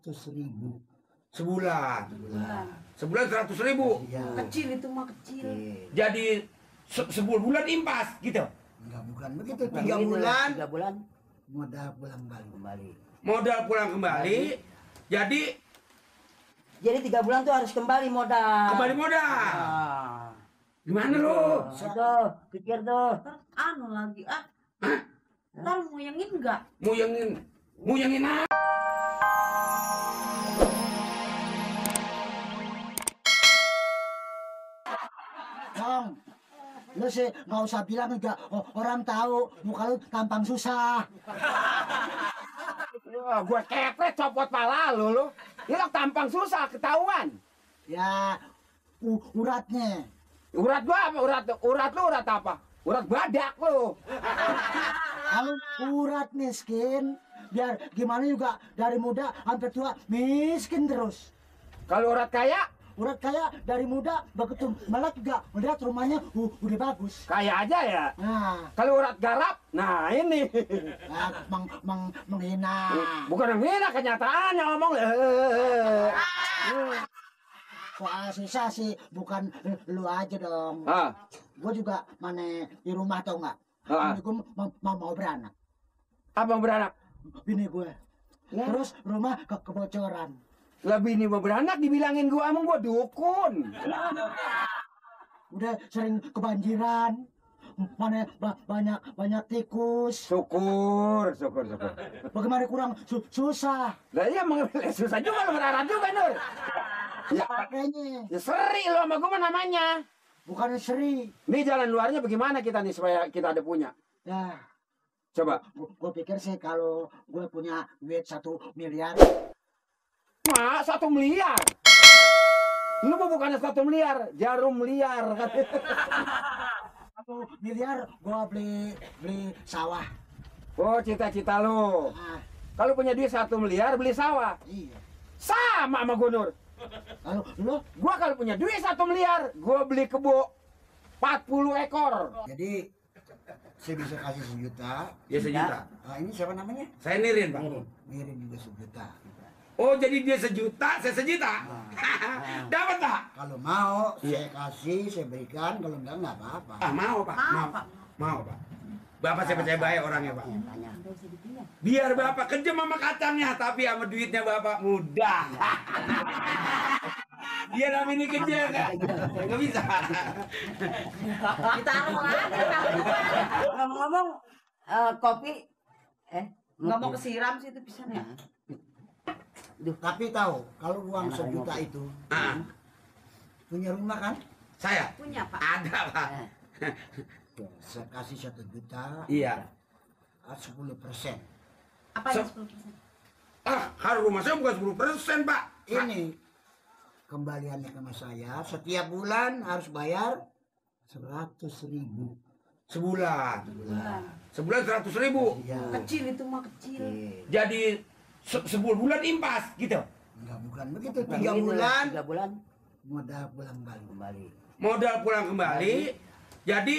100.000 sebulan. Bulan. Sebulan 100.000. Iya. Kecil itu mah kecil. Jadi sebulan impas gitu. Enggak, bukan begitu. 3 bulan 3 bulan modal pulang kembali. Modal pulang kembali. Jadi 3 bulan tuh harus kembali modal. kembali modal. Ah. Gimana lo? Tuh, pikir tuh. Ntar anu lagi ntar muyangin enggak? Muyangin apa? Dong, lu sih nggak usah bilang juga orang tahu muka lu tampang susah. Wah, gue kepret copot pala lu. Ini tampang susah ketahuan. Ya, uratnya. Urat gua apa? Urat lu urat apa? Urat badak lu. Kalau urat miskin, biar gimana juga dari muda sampai tua miskin terus. Kalau urat kaya, Urat kaya dari muda begitu melek juga melihat rumahnya udah bagus. kaya aja ya. Nah, Kalau urat garap, nah ini. menghina. Bukan yang hina, kenyataannya ngomong. Soal susah sih bukan lu aja dong. Ah, Gue juga mana di rumah tau nggak? Ah. Bini gue mau beranak. abang beranak. Bini gue. Ya. Terus rumah kebocoran. Lebih ini mau beranak dibilangin gua emang gua dukun. Udah sering kebanjiran. Mana banyak tikus. Syukur. Bagaimana kurang susah. Lah iya emang susah juga lo beranak juga, Nur. Ya, Makanya ya seri lo sama gua mah namanya. bukan seri. Nih jalan luarnya bagaimana kita nih supaya kita ada punya? Ya, Coba. gue pikir sih kalau gue punya duit 1 miliar. Mak, 1 miliar. Lu mau bukannya 1 miliar, jarum liar. 1 miliar gue beli sawah. Oh, cita-cita lu. Nah, Kalau punya duit 1 miliar beli sawah. iya. Sama Gue Nur. Kalau lu Gua kalau punya duit 1 miliar, gua beli kebo 40 ekor. jadi saya bisa kasih 1 juta. Ya sejuta. Nah, ini siapa namanya? Saya nirin, Pak. Ngirim juga 1 juta. Oh, jadi dia sejuta, saya sejuta. Dapat, Pak? Kalau mau saya kasih, saya berikan. Kalau enggak apa-apa. Ah, mau, Pak. Mau, Pak. Mau, Pak. Bapak saya percaya baik orangnya, Pak. Tanya. Biar Bapak kejam sama kacangnya, tapi sama duitnya Bapak mudah. Dia namanya kejam, nggak bisa. Ditaruh aja. Ngomong-ngomong kopi Nggak mau kesiram sih itu bisa ya. Tapi tahu kalau uang 1 juta itu Ah, punya rumah kan? saya Punya, Pak. ada, Pak. Saya kasih 1 juta. Iya. 10%. Apa yang 10%? Ah, kalau rumah saya bukan 10%, Pak. Ini kembaliannya sama saya setiap bulan harus bayar 100.000 Sebulan. Bulan. Sebulan 100.000. Iya. Kecil itu mah kecil. Jadi sebulan impas gitu. Enggak, bukan begitu. 3 bulan 3 bulan modal pulang kembali. Modal pulang kembali. Jadi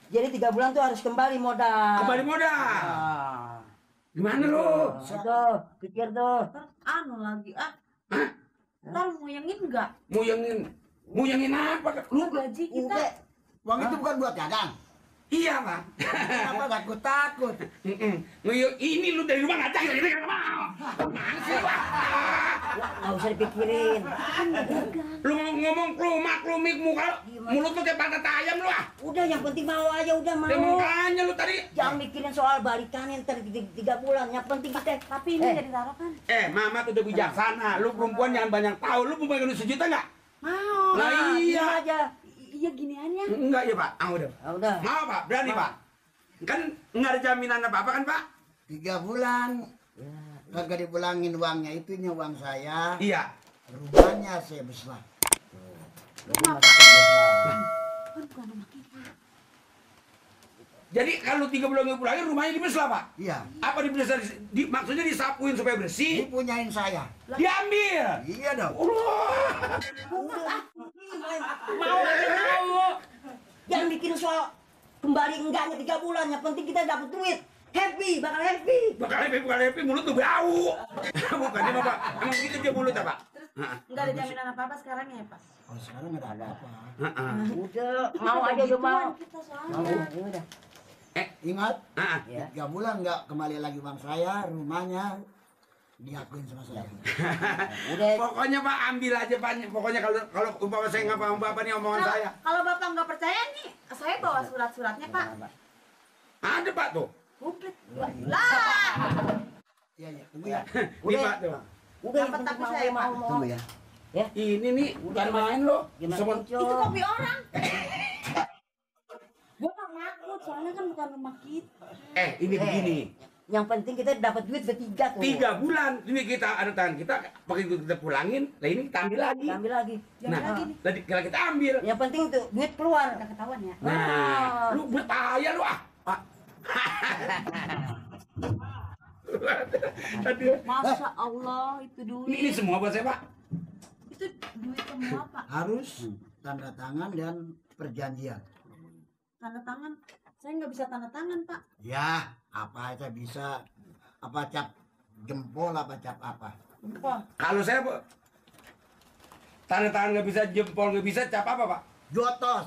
3 bulan tuh harus kembali modal. kembali modal. Ah. Gimana lo? Tuh, pikir tuh. Ntar anu lagi ntar muyangin enggak? Muyangin apa? Lu gaji kita. Uang itu bukan buat dagang. Iya, Pak. Kenapa takut? Ini lu dari rumah ngajak ini kan mau. Mana sih, Pak? Nggak usah dipikirin. Lu ngomong kelumik muka mulut lu kayak pantat ayam lu ah. Udah yang penting mau aja, udah mau. Ya makanya lu tadi. Jangan mikirin soal balikan yang 3 bulan. Yang penting kita. Tapi ini jadi taruh kan? Mama tuh udah bijaksana. Lu perempuan jangan banyak tahu. Lu mau pegang 1 juta enggak? Mau. Nah, Gini iya. aja. Iya giniannya. Enggak ya, Pak. Udah. Udah. Mau, Pak. Berani, Pak. Kan enggak ada jaminan apa-apa kan, Pak? 3 bulan. Kagak dipulangin uangnya, itunya uang saya. Iya. Rumahnya saya besar. Rumah Pak. Kan bukan rumah kita. Jadi kalau 3 bulan nggak pulangin rumahnya dibeslah, Pak. Iya. Apa dibeslah? Maksudnya disapuin supaya bersih? Dipunyain saya. Diambil. Iya dong. Mau aja mau. Jangan mikirin soal kembali enggaknya 3 bulan. Yang penting kita dapat duit. Happy, bakal happy. Bukan happy, mulut tuh bau. Bukannya Bapak, emang gitu dia mulut apa? Enggak ada jaminan apa-apa sekarang ya, Pak. Oh, sekarang nggak ada apa. Udah, mau aja udah mau. Kita Mau, soalnya. ya udah. Ingat, Ya. 3 bulan nggak kembali lagi uang saya, rumahnya diakuin sama saya. Udah. Pokoknya Pak ambil aja Pak. Pokoknya kalau umpama saya nggak paham Bapak nih omongan saya. Kalau Bapak nggak percaya nih, saya bawa surat-suratnya, Pak. Ada Pak tuh. Komplit. Lah. Iya, iya, tunggu ya. Nih Pak tuh. Udah, Dapat yang tapi penting saya, Pak. mau. Tunggu ya. Ya. Ini nih bukan main loh. Gimana, Semua Itu Cok? kopi orang. Gua nggak ngaku, soalnya kan bukan rumah kita. ini begini. Yang penting kita dapat duit bertiga tuh. 3 bulan ini kita ada tangan kita pakai kita pulangin. Lah ini kita ambil lagi. Ambil lagi. Nah, lagi nih. tadi kalau kita ambil. Yang penting tuh duit keluar. Udah ketahuan ya. Nah, lu bertaya lu ah. Pak. Aduh. Masya Allah, itu Ini duit. semua buat saya, Pak. Itu duit semua, Pak. Harus tanda tangan dan perjanjian. Tanda tangan. Saya nggak bisa tanda tangan, Pak. Ya, apa aja bisa. Apa cap jempol, apa cap apa. Empol. Kalau saya Bu, tanda tangan nggak bisa, jempol nggak bisa, cap apa, Pak? Jotos.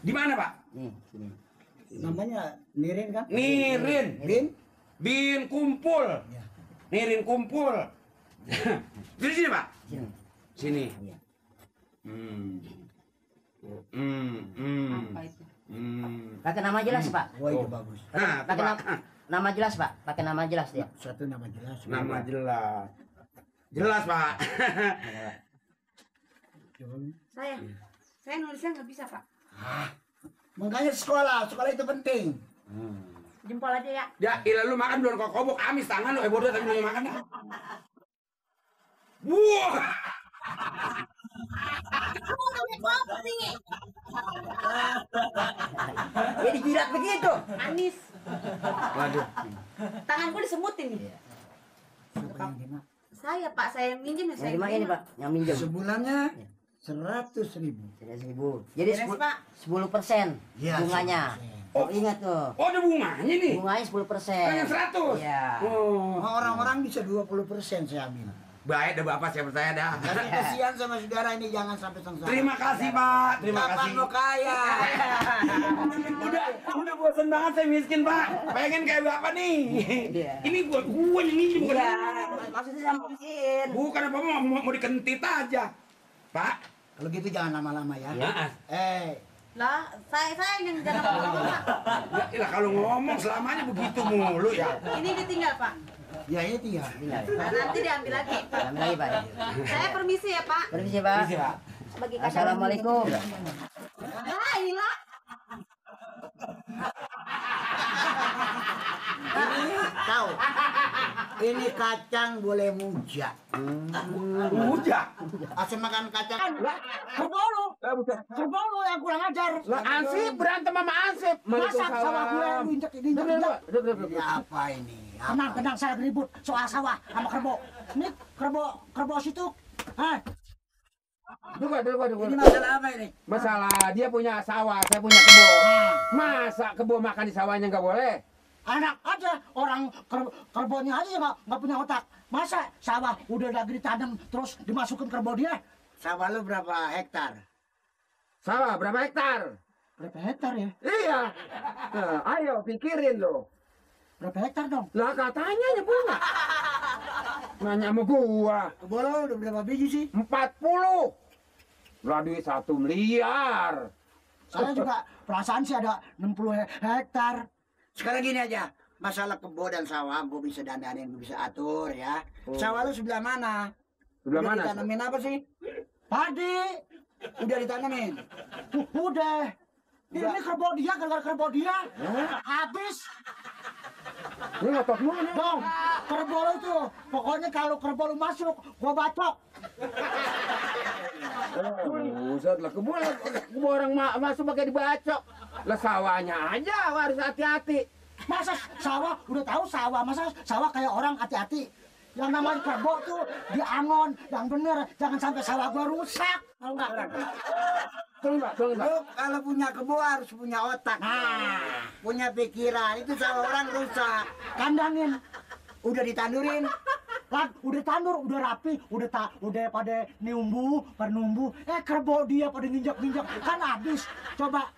Di mana, Pak? Nih, sini. Namanya Nirin kan? Nirin. Bin? Bin kumpul. Ya. Nirin kumpul. Di sini, Pak. Sini. Sini. Iya. Apa itu? Pakai nama jelas, Pak. Oh, itu bagus. Nah, Pakai Pak. nama jelas, Pak. Pakai nama jelas dia. Satu nama jelas. Nama jelas. Jelas, Pak. Saya nulisnya nggak bisa, Pak. Makanya sekolah itu penting. Jempol aja ya. Ya, ilah lu makan belum kokobok amis tangan lu bodoh tapi lu makan. Wah. Ya dijilat begitu. Anis. Waduh. Tanganku disemutin nih. Saya, Pak, saya yang minjem ya. Yang Saya lima ini, Pak. Yang minjem. Sebulannya 100.000. 100.000. Jadi Beres, Pak. 10% Iya, bunganya. 10%. Oh, ingat tuh. Oh, ada bunganya nih. Bunganya 10%. Kan yang 100. Iya. Oh. Orang-orang bisa 20% saya ambil. Baik dah Bapak, saya percaya dah. Tapi kasihan sama saudara ini, jangan sampai sengsara. Terima kasih, Pak. Terima Kapan kasih. mau kaya? Udah bosan banget saya miskin, Pak. Pengen kayak Bapak nih. Iya. Ini buat gua yang minjem bukan. Iya, maksudnya sama mesin. Bukan apa mau dikentit aja. Pak. Kalau gitu jangan lama-lama ya. Ya. Lah, saya yang jangan ngomong, Pak. Ya, kalau ngomong selamanya begitu mulu ya. Ini ditinggal, Pak. Ya ini tinggal. Tinggal. Nah, nanti diambil lagi. Ambil lagi, Pak. Saya permisi ya, Pak. Permisi, Pak. Permisi, Pak. Sebagai kadang- Assalamualaikum. Ah, hilang. Tahu? Ini kacang boleh muja. Udah. Asal makan kacang. Kebolu. Kebolu yang kurang ajar. Lah Ansip berantem sama Ansip. Masak sama gue yang injek-injek. Ini Ini apa ini? Tenang, saya ribut soal sawah sama kerbo. Ini kerbo situ. Hah? Tunggu. Ini masalah apa ini? Masalah dia punya sawah, saya punya kebo. Masa kebo makan di sawahnya nggak boleh? Anak aja orang kerbonya aja nggak punya otak. Masa sawah udah lagi ditanam terus dimasukin kerbo dia? Sawah lu berapa hektar? Sawah berapa hektar? Berapa hektar ya? Iya. Nah, ayo pikirin lo. Berapa hektar dong? Lah katanya nya punya. Nanya sama gua. Kebolu udah berapa biji sih? 40. Lah duit 1 miliar. Saya juga perasaan sih ada 60 hektar. Sekarang gini aja. Masalah kebo dan sawah gue bisa dandanin, gue bisa atur ya. Sawah lu sebelah mana? Sebelah Udah mana? ditanamin apa sih? Padi. Udah ditanamin. Udah. Ini kerbo dia, gara-gara kerbo dia. Habis. Ini ngotot mulu nih. Dong, kerbo lu tuh. Pokoknya kalau kerbo lu masuk, gua bacok. Buset lah kebo orang masuk pakai dibacok. Lah sawahnya aja harus hati-hati. Masa sawah, udah tahu sawah, masa sawah kayak orang hati-hati. Yang namanya kerbo tuh diangon, yang bener, jangan sampai sawah gua rusak. Tahu nggak? Tunggu, Pak, tunggu, Pak. Lu kalau punya kebo harus punya otak. Nah. Punya pikiran. Itu sama orang rusak. Kandangin. Udah ditandurin. Lah, udah tandur, udah rapi, udah pada numbu, kerbau dia pada nginjak-nginjak, kan habis. Coba